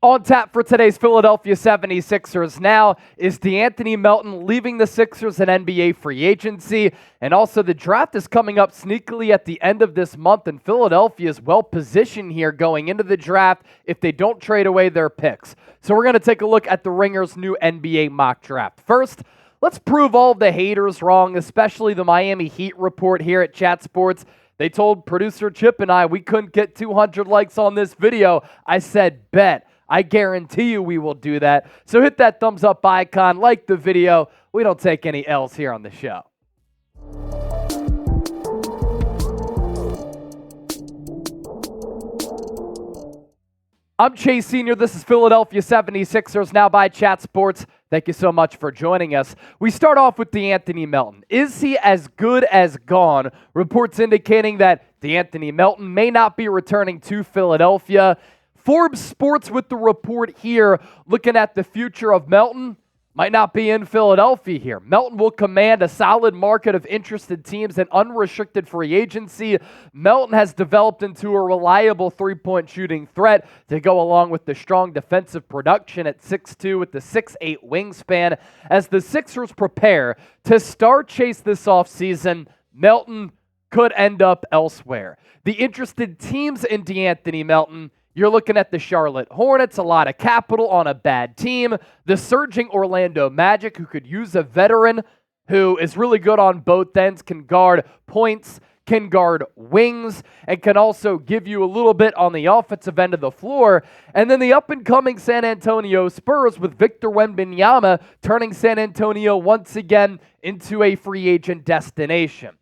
On tap for today's Philadelphia 76ers now is De'Anthony Melton leaving the Sixers in NBA free agency. And also the draft is coming up sneakily at the end of this month, and Philadelphia is well positioned here going into the draft if they don't trade away their picks. So we're going to take a look at the Ringer's new NBA mock draft. First, let's prove all the haters wrong, especially the Miami Heat report here at Chat Sports. They told producer Chip and I we couldn't get 200 likes on this video. I said, bet. I guarantee you we will do that. So hit that thumbs up icon, like the video. We don't take any L's here on the show. I'm Chase Sr. This is Philadelphia 76ers now by Chat Sports. Thank you so much for joining us. We start off with De'Anthony Melton. Is he as good as gone? Reports indicating that De'Anthony Melton may not be returning to Philadelphia. Forbes Sports with the report here looking at the future of Melton. Might not be in Philadelphia here. Melton will command a solid market of interested teams and unrestricted free agency. Melton has developed into a reliable three-point shooting threat to go along with the strong defensive production at 6'2" with the 6'8" wingspan. As the Sixers prepare to star chase this offseason, Melton could end up elsewhere. The interested teams in De'Anthony Melton, you're looking at the Charlotte Hornets, a lot of capital on a bad team. The surging Orlando Magic, who could use a veteran who is really good on both ends, can guard points, can guard wings, and can also give you a little bit on the offensive end of the floor. And then the up-and-coming San Antonio Spurs with Victor Wembanyama turning San Antonio once again into a free agent destination.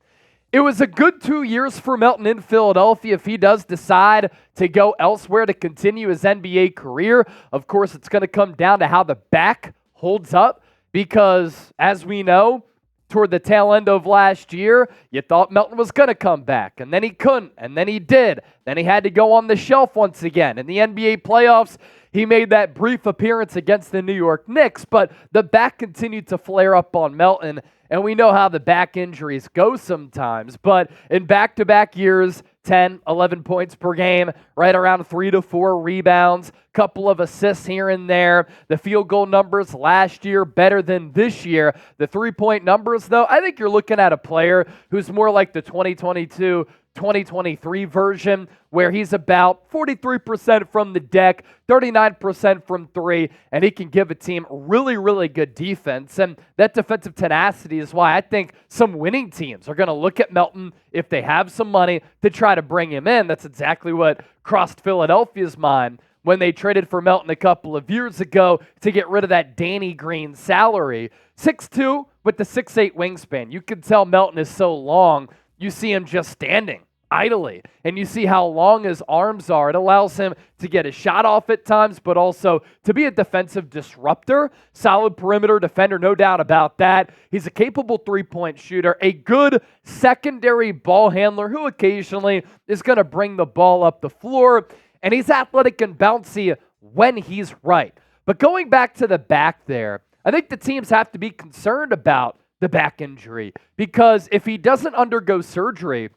It was a good 2 years for Melton in Philadelphia if he does decide to go elsewhere to continue his NBA career. Of course, it's going to come down to how the back holds up because, as we know, toward the tail end of last year, you thought Melton was going to come back, and then he couldn't, and then he did. Then he had to go on the shelf once again. In the NBA playoffs, he made that brief appearance against the New York Knicks, but the back continued to flare up on Melton. And we know how the back injuries go sometimes. But in back-to-back years, 10, 11 points per game, right around 3 to 4 rebounds, couple of assists here and there. The field goal numbers last year better than this year. The three-point numbers, though, I think you're looking at a player who's more like the 2022-2023 version, where he's about 43% from the deck, 39% from three, and he can give a team really, really good defense. And that defensive tenacity is why I think some winning teams are going to look at Melton if they have some money to try to bring him in. That's exactly what crossed Philadelphia's mind when they traded for Melton a couple of years ago to get rid of that Danny Green salary. 6'2" with the 6'8" wingspan. You can tell Melton is so long, you see him just standing idly, and you see how long his arms are. It allows him to get a shot off at times, but also to be a defensive disruptor. Solid perimeter defender, no doubt about that. He's a capable three-point shooter, a good secondary ball handler who occasionally is going to bring the ball up the floor, and he's athletic and bouncy when he's right. But going back to the back there, I think the teams have to be concerned about the back injury, because if he doesn't undergo surgery,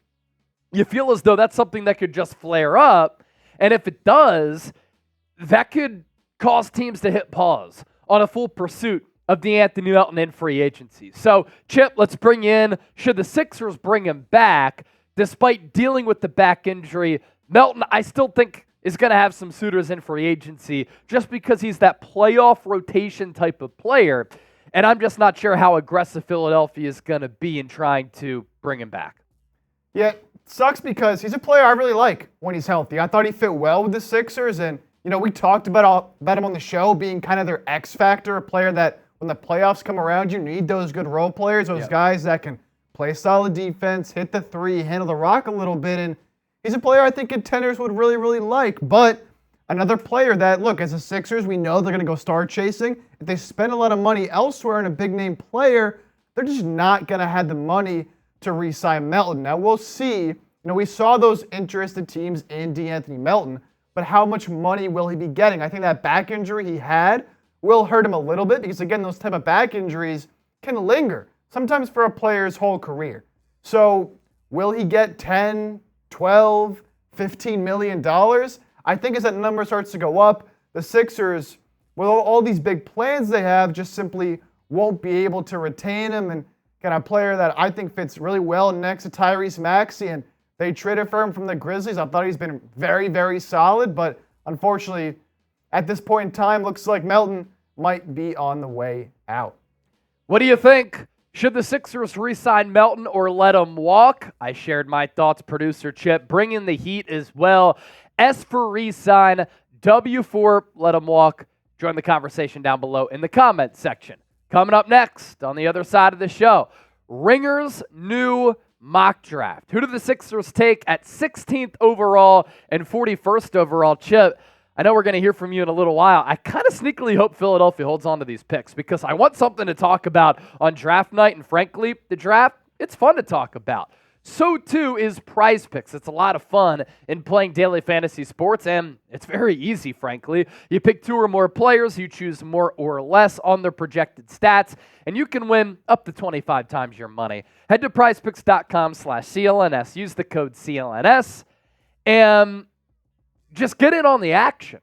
you feel as though that's something that could just flare up. And if it does, that could cause teams to hit pause on a full pursuit of De'Anthony Melton in free agency. So, Chip, let's bring in, should the Sixers bring him back, despite dealing with the back injury, Melton, I still think, is going to have some suitors in free agency just because he's that playoff rotation type of player. And I'm just not sure how aggressive Philadelphia is going to be in trying to bring him back. Yeah, sucks because he's a player I really like when he's healthy. I thought he fit well with the Sixers, and we talked about him on the show being kind of their X factor, a player that when the playoffs come around, you need those good role players, those guys that can play solid defense, hit the three, handle the rock a little bit, and he's a player I think contenders would really, really like. But another player that, look, as the Sixers, we know they're going to go star chasing. If they spend a lot of money elsewhere in a big name player, they're just not going to have the money to re-sign Melton. Now, we'll see. We saw those interested teams in De'Anthony Melton, but how much money will he be getting? I think that back injury he had will hurt him a little bit because, again, those type of back injuries can linger, sometimes for a player's whole career. So will he get 10, 12, $15 million? I think as that number starts to go up, the Sixers, with all these big plans they have, just simply won't be able to retain him. And got a player that I think fits really well next to Tyrese Maxey, and they traded for him from the Grizzlies. I thought he's been very, very solid, but unfortunately, at this point in time, looks like Melton might be on the way out. What do you think? Should the Sixers re-sign Melton or let him walk? I shared my thoughts, producer Chip. Bring in the heat as well. S for re-sign, W for let him walk. Join the conversation down below in the comments section. Coming up next on the other side of the show, Ringer's new mock draft. Who do the Sixers take at 16th overall and 41st overall? Chip, I know we're going to hear from you in a little while. I kind of sneakily hope Philadelphia holds on to these picks because I want something to talk about on draft night. And frankly, the draft, it's fun to talk about. So too is Prize Picks. It's a lot of fun in playing daily fantasy sports, and it's very easy, frankly. You pick 2 or more players, you choose more or less on their projected stats, and you can win up to 25 times your money. Head to prizepicks.com/CLNS. Use the code CLNS, and just get in on the action.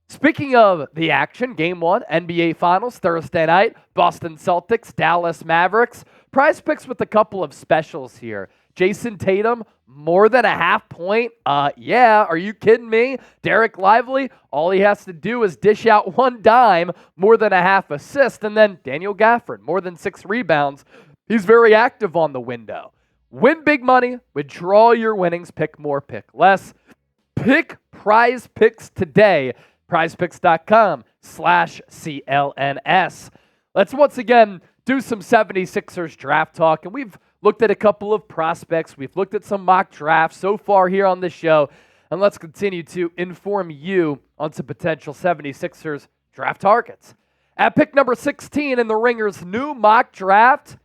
Speaking of the action, Game 1, NBA Finals, Thursday night, Boston Celtics, Dallas Mavericks. Prize Picks with a couple of specials here. Jason Tatum, more than a half point. Yeah, are you kidding me? Derek Lively, all he has to do is dish out 1 dime, more than a half assist. And then Daniel Gafford, more than 6 rebounds. He's very active on the window. Win big money, withdraw your winnings, pick more, pick less. Pick Prize Picks today. prizepicks.com/CLNS. Let's once again do some 76ers draft talk. And we've looked at a couple of prospects. We've looked at some mock drafts so far here on the show. And let's continue to inform you on some potential 76ers draft targets. At pick number 16 in the Ringer's new mock draft,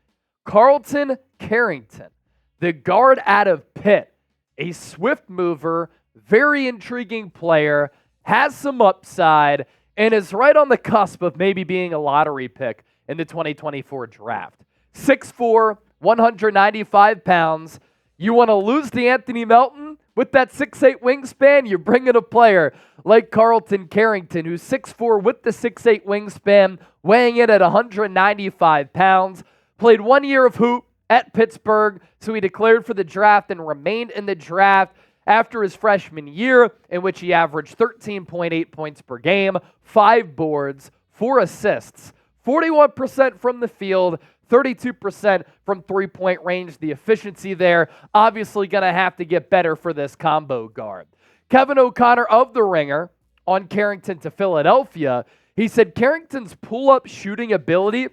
Carlton Carrington, the guard out of Pitt, a swift mover, very intriguing player, has some upside, and is right on the cusp of maybe being a lottery pick in the 2024 draft. 6'4", 195 pounds. You want to lose DeAnthony Melton with that 6'8 wingspan? You're bringing a player like Carlton Carrington, who's 6'4 with the 6'8 wingspan, weighing in at 195 pounds. Played 1 year of hoop at Pittsburgh, so he declared for the draft and remained in the draft after his freshman year, in which he averaged 13.8 points per game, 5 boards, 4 assists, 41% from the field, 32% from three-point range. The efficiency there obviously going to have to get better for this combo guard. Kevin O'Connor of The Ringer on Carrington to Philadelphia, he said Carrington's pull-up shooting ability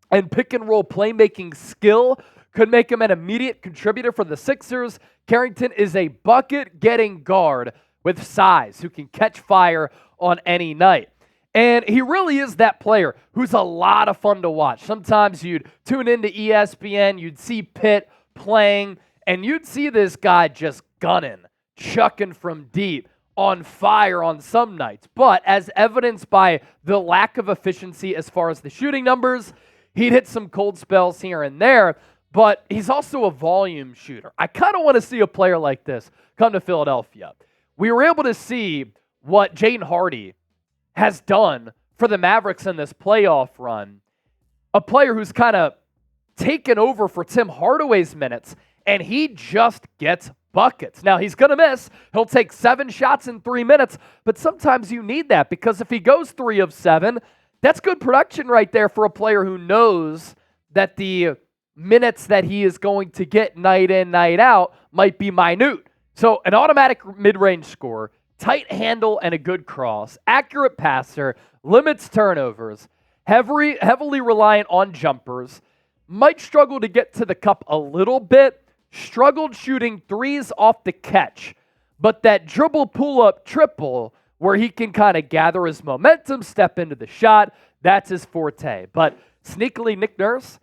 and pick-and-roll playmaking skill could make him an immediate contributor for the Sixers. Carrington is a bucket-getting guard with size who can catch fire on any night. And he really is that player who's a lot of fun to watch. Sometimes you'd tune into ESPN, you'd see Pitt playing, and you'd see this guy just gunning, chucking from deep, on fire on some nights. But as evidenced by the lack of efficiency as far as the shooting numbers, he'd hit some cold spells here and there, but he's also a volume shooter. I kind of want to see a player like this come to Philadelphia. We were able to see what Jaden Hardy has done for the Mavericks in this playoff run. A player who's kind of taken over for Tim Hardaway's minutes, and he just gets buckets. Now, he's going to miss. He'll take 7 shots in 3 minutes, but sometimes you need that because if he goes 3 of 7, that's good production right there for a player who knows that the minutes that he is going to get night in, night out might be minute. So an automatic mid-range scorer, tight handle and a good cross, accurate passer, limits turnovers, heavily reliant on jumpers, might struggle to get to the cup a little bit, struggled shooting threes off the catch, but that dribble pull-up triple where he can kind of gather his momentum, step into the shot, that's his forte. But sneakily, Nick Nurse,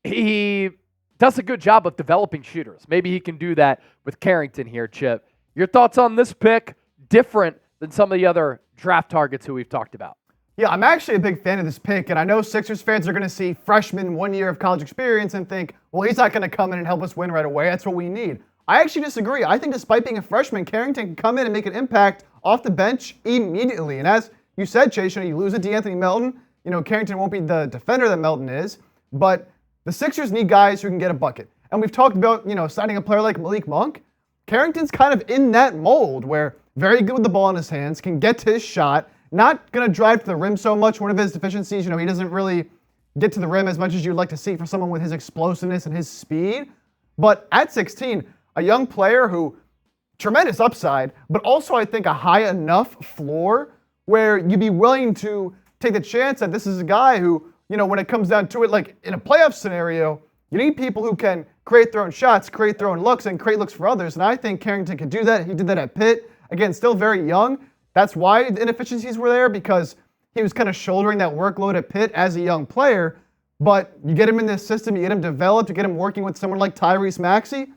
he does a good job of developing shooters. Maybe he can do that with Carrington here, Chip. Your thoughts on this pick, different than some of the other draft targets who we've talked about? Yeah, I'm actually a big fan of this pick, and I know Sixers fans are going to see freshman 1 year of college experience and think, well, he's not going to come in and help us win right away. That's what we need. I actually disagree. I think despite being a freshman, Carrington can come in and make an impact off the bench immediately. And as you said, Chase, you lose a De'Anthony Melton. Carrington won't be the defender that Melton is, but the Sixers need guys who can get a bucket. And we've talked about, signing a player like Malik Monk. Carrington's kind of in that mold where very good with the ball in his hands, can get to his shot, not going to drive to the rim so much. One of his deficiencies, he doesn't really get to the rim as much as you'd like to see for someone with his explosiveness and his speed. But at 16, a young player who, tremendous upside, but also I think a high enough floor where you'd be willing to take the chance that this is a guy who, when it comes down to it, like in a playoff scenario, you need people who can create their own shots, create their own looks, and create looks for others. And I think Carrington can do that. He did that at Pitt. Again, still very young. That's why the inefficiencies were there, because he was kind of shouldering that workload at Pitt as a young player. But you get him in this system, you get him developed, you get him working with someone like Tyrese Maxey.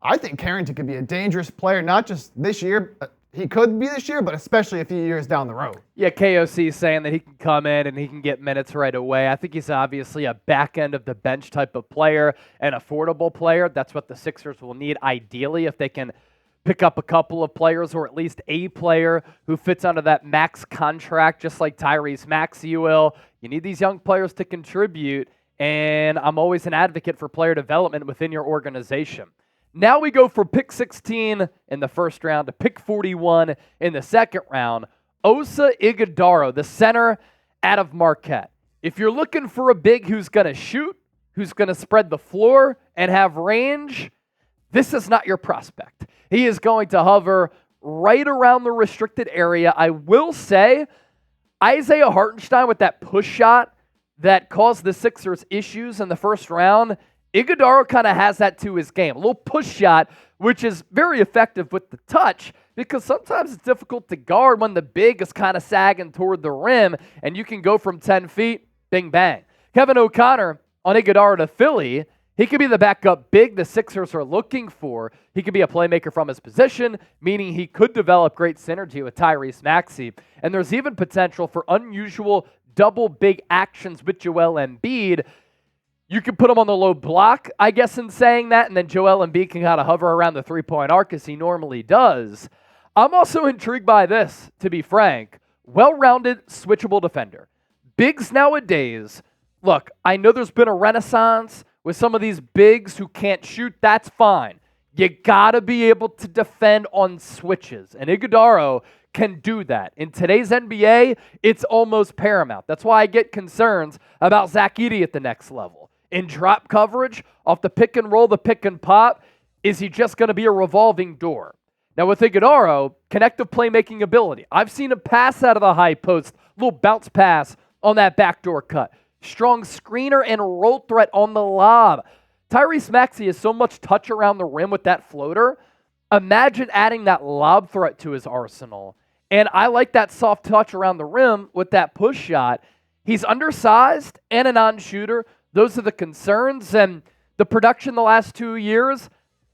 I think Carrington could be a dangerous player, not just this year. He could be this year, but especially a few years down the road. Yeah, KOC is saying that he can come in and he can get minutes right away. I think he's obviously a back end of the bench type of player, an affordable player. That's what the Sixers will need ideally if they can pick up a couple of players or at least a player who fits under that max contract just like Tyrese Maxey will. You need these young players to contribute, and I'm always an advocate for player development within your organization. Now we go for pick 16 in the first round to pick 41 in the second round. Oso Ighodaro, the center out of Marquette. If you're looking for a big who's going to shoot, who's going to spread the floor and have range, this is not your prospect. He is going to hover right around the restricted area. I will say, Isaiah Hartenstein with that push shot that caused the Sixers issues in the first round, Ighodaro kind of has that to his game. A little push shot, which is very effective with the touch, because sometimes it's difficult to guard when the big is kind of sagging toward the rim, and you can go from 10 feet, bing, bang. Kevin O'Connor on Ighodaro to Philly. He could be the backup big the Sixers are looking for. He could be a playmaker from his position, meaning he could develop great synergy with Tyrese Maxey. And there's even potential for unusual double big actions with Joel Embiid. You can put him on the low block, I guess, in saying that, and then Joel Embiid can kind of hover around the three-point arc as he normally does. I'm also intrigued by this, to be frank. Well-rounded, switchable defender. Bigs nowadays, look, I know there's been a renaissance with some of these bigs who can't shoot. That's fine. You got to be able to defend on switches, and Ighodaro can do that. In today's NBA, it's almost paramount. That's why I get concerns about Zach Edey at the next level. In drop coverage, off the pick and roll, the pick and pop, is he just going to be a revolving door? Now with Ighodaro, connective playmaking ability. I've seen him pass out of the high post, little bounce pass on that backdoor cut. Strong screener and roll threat on the lob. Tyrese Maxey has so much touch around the rim with that floater. Imagine adding that lob threat to his arsenal. And I like that soft touch around the rim with that push shot. He's undersized and a non-shooter. Those are the concerns. And the production the last 2 years,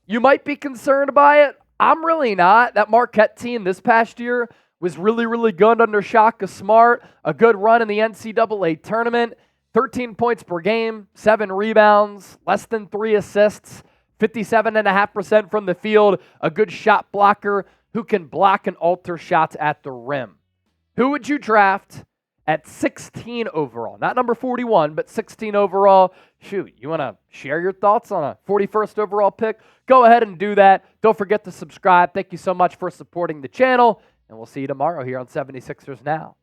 you might be concerned by it. I'm really not. That Marquette team this past year was really, really good under Shaka Smart. A good run in the NCAA tournament. 13 points per game, 7 rebounds, less than 3 assists, 57.5% from the field, a good shot blocker who can block and alter shots at the rim. Who would you draft at 16 overall? Not number 41, but 16 overall. Shoot, you want to share your thoughts on a 41st overall pick? Go ahead and do that. Don't forget to subscribe. Thank you so much for supporting the channel, and we'll see you tomorrow here on 76ers Now.